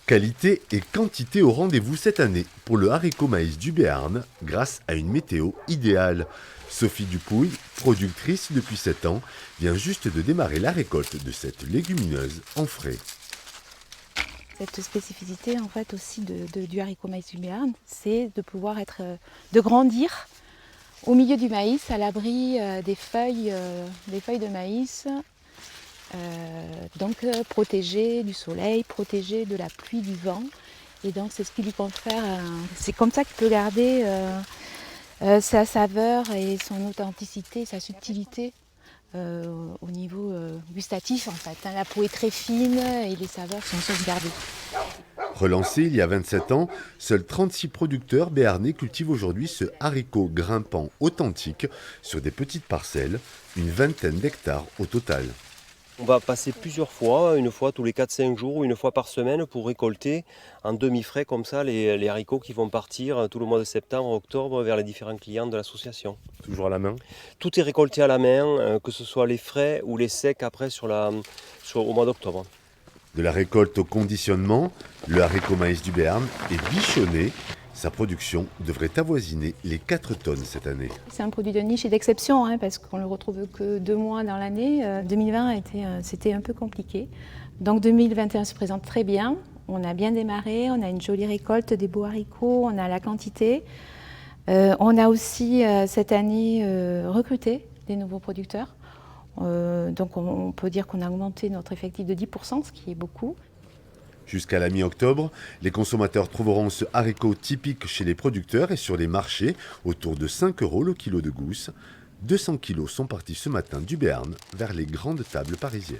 Qualité et quantité au rendez-vous cette année pour le haricot maïs du Béarn grâce à une météo idéale. Sophie Dupouille, productrice depuis 7 ans, vient juste de démarrer la récolte de cette légumineuse en frais. Cette spécificité en fait aussi du haricot maïs du Béarn, c'est de pouvoir de grandir au milieu du maïs, à l'abri des feuilles de maïs, protégé du soleil, protégé de la pluie, du vent. Et donc c'est ce qui lui confère, c'est comme ça qu'il peut garder sa saveur et son authenticité, sa subtilité au niveau gustatif en fait. La peau est très fine et les saveurs sont sauvegardées. Relancé il y a 27 ans, seuls 36 producteurs béarnais cultivent aujourd'hui ce haricot grimpant authentique sur des petites parcelles, une vingtaine d'hectares au total. On va passer plusieurs fois, une fois tous les 4-5 jours ou une fois par semaine pour récolter en demi-frais comme ça les haricots qui vont partir tout le mois de septembre, octobre vers les différents clients de l'association. Toujours à la main. Tout est récolté à la main, que ce soit les frais ou les secs après au mois d'octobre. De la récolte au conditionnement, le haricot maïs du Béarn est bichonné. Sa production devrait avoisiner les 4 tonnes cette année. C'est un produit de niche et d'exception parce qu'on ne le retrouve que 2 mois dans l'année. 2020 c'était un peu compliqué. Donc 2021 se présente très bien. On a bien démarré, on a une jolie récolte, des beaux haricots, on a la quantité. On a aussi cette année recruté des nouveaux producteurs. Donc on peut dire qu'on a augmenté notre effectif de 10%, ce qui est beaucoup. Jusqu'à la mi-octobre, les consommateurs trouveront ce haricot typique chez les producteurs et sur les marchés autour de 5 € le kilo de gousse. 200 kilos sont partis ce matin du Béarn vers les grandes tables parisiennes.